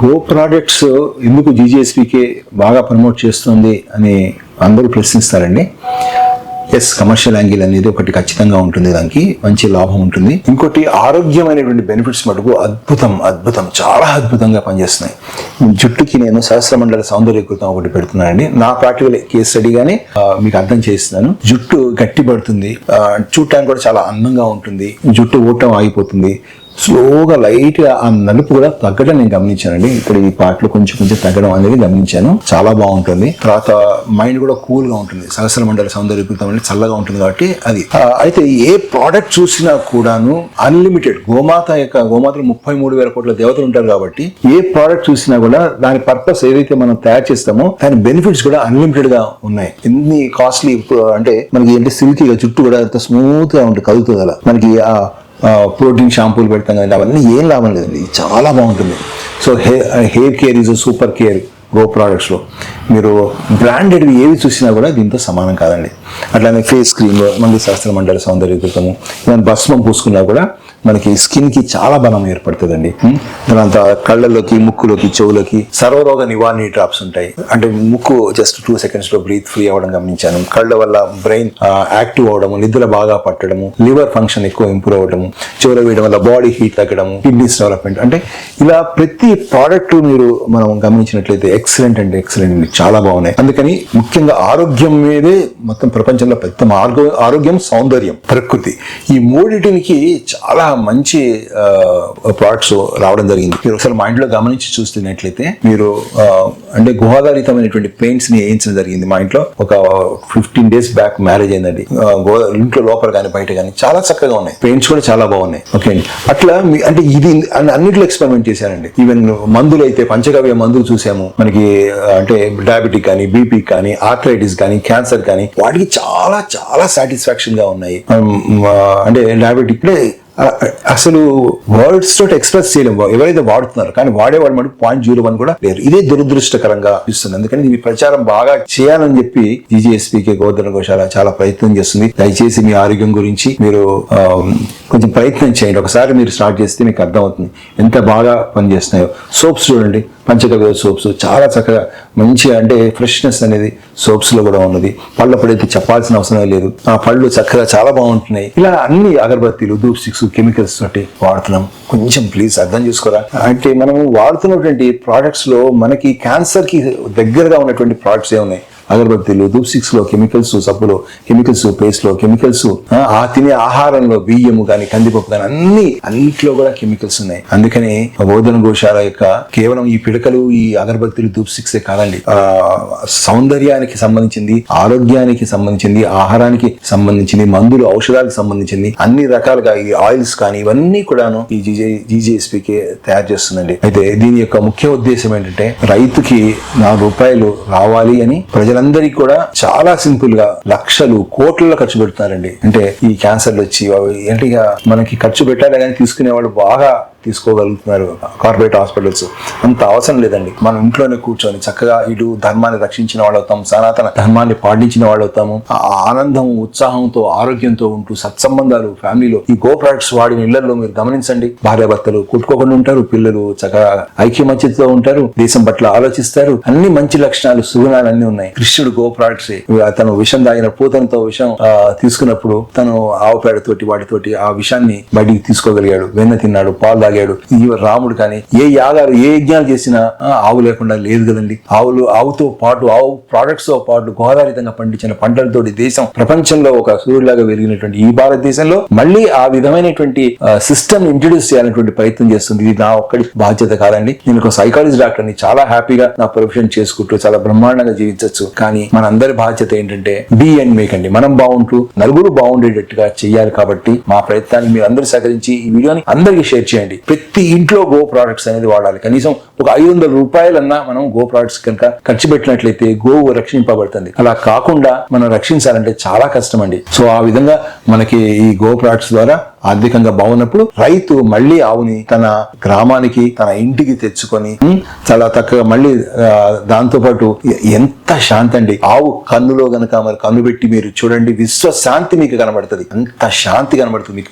Go products ఎందుకు జీజీఎస్పీకే బాగా promote చేస్తుంది అని అందరూ ప్రశ్నిస్తారండి. ఎస్, కమర్షియల్ యాంగిల్ అనేది ఒకటి ఖచ్చితంగా ఉంటుంది, దానికి మంచి లాభం ఉంటుంది. ఇంకోటి ఆరోగ్యమైనటువంటి బెనిఫిట్స్ మటుకు అద్భుతం చాలా అద్భుతంగా పనిచేస్తున్నాయి. జుట్టుకి నేను సహస్రమండల సౌందర్యకృతం ఒకటి పెడుతున్నానండి. నా ప్రాక్టికల్ కేస్ స్టడీగానే మీకు అర్థం చేస్తున్నాను. జుట్టు గట్టి పడుతుంది, చూడటానికి కూడా చాలా అందంగా ఉంటుంది, జుట్టు ఊటం ఆగిపోతుంది, స్లోగా లైట్ గా ఆ నలుపు కూడా తగ్గడం నేను గమనించానండి. ఇక్కడ ఈ పాటలు కొంచెం తగ్గడం అనేది గమనించాను. చాలా బాగుంటుంది. తర్వాత మైండ్ కూడా కూల్ గా ఉంటుంది. సహస్రమండల సౌందర్యకృతం అనేది చల్లగా ఉంటుంది కాబట్టి అది. అయితే ఏ ప్రోడక్ట్ చూసినా కూడాను అన్లిమిటెడ్, గోమాతలో 33,000 కోట్ల దేవతలు ఉంటారు కాబట్టి ఏ ప్రోడక్ట్ చూసినా కూడా దాని పర్పస్ ఏదైతే మనం తయారు చేస్తామో దాని బెనిఫిట్స్ కూడా అన్లిమిటెడ్ గా ఉన్నాయి. ఎన్ని కాస్ట్లీ అంటే మనకి ఏంటి సిల్కీగా జుట్టు కూడా ఎంత స్మూత్ గా ఉంటుంది, కదులుతుంది అలా. మనకి ప్రోటీన్ షాంపూలు పెడతాం కదా, అవన్నీ ఏం లాభం లేదండి, చాలా బాగుంటుంది. So hair care is super care. Go ప్రోడక్ట్స్లో మీరు బ్రాండెడ్వి ఏవి చూసినా కూడా దీంతో సమానం కాదండి. అట్లానే ఫేస్ క్రీమ్, మళ్ళీ సహస్రమండల సౌందర్యకృతము, ఇవన్నీ భస్మం పూసుకున్నా కూడా మనకి స్కిన్కి చాలా బలం ఏర్పడుతుందండి. దానంత కళ్ళల్లోకి, ముక్కులోకి, చెవులకి సర్వరోగ నివారణ డ్రాప్స్ ఉంటాయి. అంటే ముక్కు జస్ట్ 2 సెకండ్స్లో బ్రీత్ ఫ్రీ అవ్వడం గమనించాను. కళ్ళ వల్ల బ్రెయిన్ యాక్టివ్ అవడము, నిద్ర బాగా పట్టడము, లివర్ ఫంక్షన్ ఎక్కువ ఇంప్రూవ్ అవ్వడము, చెవుల వేయడం వల్ల బాడీ హీట్ తగ్గడము, కిడ్నీస్ డెవలప్మెంట్. అంటే ఇలా ప్రతి ప్రోడక్ట్ మనం గమనించినట్లయితే ఎక్సలెంట్ అండి, చాలా బాగున్నాయి. అందుకని ముఖ్యంగా ఆరోగ్యం మీదే మొత్తం ప్రపంచంలో పెద్ద ఆరోగ్యం, సౌందర్యం, ప్రకృతి, ఈ మూడింటికి చాలా మంచి ప్రోడక్ట్స్ రావడం జరిగింది. మీరు ఒకసారి మైండ్ లో గమనించి చూస్తున్నట్లయితే మీరు అంటే గుహాధారితమైనటువంటి పెయింట్స్ ని వేయించడం జరిగింది. మా ఇంట్లో ఒక 15 days బ్యాక్ మ్యారేజ్ అయిందండి. ఇంట్లో లోపల కానీ బయట కానీ చాలా చక్కగా ఉన్నాయి, పెయింట్స్ కూడా చాలా బాగున్నాయి. ఓకే అండి, అట్లా అంటే ఇది అన్నిట్లో ఎక్స్పెరిమెంట్ చేశానండి. ఈవెన్ మందులు అయితే పంచగవ్య మందులు చూసాము. మనకి అంటే డయాబెటిక్ కానీ, బీపీ కానీ, ఆర్థరైటిస్ కానీ, క్యాన్సర్ కానీ, వాటికి చాలా చాలా సాటిస్ఫాక్షన్ గా ఉన్నాయి. అంటే డయాబెటిక్ అసలు వర్డ్స్ తోటి ఎక్స్ప్రెస్ చేయలేము ఎవరైతే వాడుతున్నారు, కానీ వాడేవాడు మటుకు 0.01 కూడా లేరు. ఇదే దురదృష్టకరంగా ఇస్తుంది. అందుకని ఈ ప్రచారం బాగా చేయాలని చెప్పి జీజీఎస్పీకే గోవర్ధన గోశాల చాలా ప్రయత్నం చేస్తుంది. దయచేసి మీ ఆరోగ్యం గురించి మీరు కొంచెం ప్రయత్నం చేయండి. ఒకసారి మీరు స్టార్ట్ చేస్తే మీకు అర్థమవుతుంది ఎంత బాగా పనిచేస్తున్నాయో. సోప్స్ చూడండి, పంచగవ్య సోప్స్ చాలా చక్కగా మంచి అంటే ఫ్రెష్నెస్ అనేది సోప్స్ లో కూడా ఉన్నది. పళ్ళ పొడైతే చెప్పాల్సిన అవసరం లేదు, ఆ పళ్ళు చక్కగా చాలా బాగుంటున్నాయి. ఇలా అన్ని అగరబత్తీలు, ధూప్ స్టిక్స్, కెమికల్స్ తోటి వాడుతున్నాం. కొంచెం ప్లీజ్ అర్థం చేసుకోరా. అంటే మనం వాడుతున్నటువంటి ప్రోడక్ట్స్ లో మనకి క్యాన్సర్ కి దగ్గరగా ఉన్నటువంటి ప్రోడక్ట్స్ ఏ ఉన్నాయి. అగరబత్తీలు, ధూప్ స్టిక్స్ లో కెమికల్స్, సబ్బులో కెమికల్స్, పేస్ట్ లో కెమికల్స్, తినే ఆహారంలో బియ్యము కానీ, కందిపప్పు కానీ అన్నిట్లో కూడా కెమికల్స్ ఉన్నాయి. అందుకని గోవర్ధన గోశాల యొక్క కేవలం ఈ పిడకలు, ఈ అగరబత్తీలు, ధూప్ స్టిక్స్ కాదండి, సౌందర్యానికి సంబంధించింది, ఆరోగ్యానికి సంబంధించింది, ఆహారానికి సంబంధించింది, మందులు, ఔషధాలకు సంబంధించింది అన్ని రకాలుగా ఈ ఆయిల్స్ కానీ ఇవన్నీ కూడాను ఈ జీజీఎస్పీకే తయారు చేస్తుందండి. అయితే దీని యొక్క ముఖ్య ఉద్దేశం ఏంటంటే రైతుకి ₹4 రావాలి అని ప్రజలందరికీ కూడా చాలా సింపుల్ గా లక్షలు, కోట్లలో ఖర్చు పెడుతున్నారండి. అంటే ఈ క్యాన్సర్లు వచ్చి ఏంటి మనకి ఖర్చు పెట్టాలి కానీ తీసుకునే వాళ్ళు బాగా తీసుకోగలుగుతున్నారు. కార్పొరేట్ హాస్పిటల్స్ అంత అవసరం లేదండి. మనం ఇంట్లోనే కూర్చొని చక్కగా ఇటు ధర్మాన్ని రక్షించిన వాళ్ళు అవుతాం, సనాతన ధర్మాన్ని పాటించిన వాళ్ళు అవుతాము. ఆనందం, ఉత్సాహంతో, ఆరోగ్యంతో ఉంటూ సత్సంబంధాలు ఫ్యామిలీలో ఈ గో ప్రొడక్ట్స్ వాడిన ఇళ్లలో మీరు గమనించండి. భార్యాభర్తలు కొట్టుకోకుండా ఉంటారు, పిల్లలు చక్కగా ఐక్యమత్యతో ఉంటారు, దేశం పట్ల ఆలోచిస్తారు. అన్ని మంచి లక్షణాలు, సుగుణాలు అన్ని ఉన్నాయి. కృష్ణుడు గో ప్రొడక్ట్స్, తను విషం తాగిన పూతనతో విషం తీసుకున్నప్పుడు తను ఆవు పేడతోటి వాటితోటి ఆ విషాన్ని బయటికి తీసుకోగలిగాడు. వెన్న తిన్నాడు, పాలు తాగాడు. రాముడు కానీ ఏ యాగాలు, ఏ యజ్ఞాలు చేసినా ఆవు లేకుండా లేదు కదండి. ఆవుతో పాటు, ఆవు ప్రొడక్ట్స్ తో పాటు గోదావరితంగా పండించిన పంటలతోటి దేశం ప్రపంచంలో ఒక సూర్యులాగా వెలిగినటువంటి ఈ భారతదేశంలో మళ్ళీ ఆ విధమైనటువంటి సిస్టమ్ ఇంట్రడ్యూస్ చేయాలనేటువంటి ప్రయత్నం చేస్తుంది. ఇది నా ఒక్కడి బాధ్యత కాదండి. నేను ఒక సైకాలజీ డాక్టర్ని, చాలా హ్యాపీగా నా ప్రొఫెషన్ చేసుకుంటూ చాలా బ్రహ్మాండంగా జీవించవచ్చు. కానీ మనందరి బాధ్యత ఏంటంటే బీ అండ్ మేక్ అండి. మనం బాగుంటూ నలుగురు బాగుండేటట్టుగా చెయ్యాలి. కాబట్టి మా ప్రయత్నాన్ని మీరు అందరూ సహకరించి ఈ వీడియోని అందరికీ షేర్ చేయండి. ప్రతి ఇంట్లో గో ప్రోడక్ట్స్ అనేది వాడాలి. కనీసం ఒక ₹500 మనం గో ప్రోడక్ట్స్ కనుక ఖర్చు పెట్టినట్లయితే గోవు రక్షింపబడుతుంది. అలా కాకుండా మనం రక్షించాలంటే చాలా కష్టం అండి. సో ఆ విధంగా మనకి ఈ గో ప్రోడక్ట్స్ ద్వారా ఆర్థికంగా బాగున్నప్పుడు రైతు మళ్ళీ ఆవుని తన గ్రామానికి, తన ఇంటికి తెచ్చుకొని చాలా చక్కగా మళ్ళీ దాంతో పాటు ఎంత శాంతి అండి. ఆవు కన్నులో గనక మరి కన్ను పెట్టి మీరు చూడండి, విశ్వశాంతి మీకు కనబడుతుంది. అంత శాంతి కనబడుతుంది మీకు.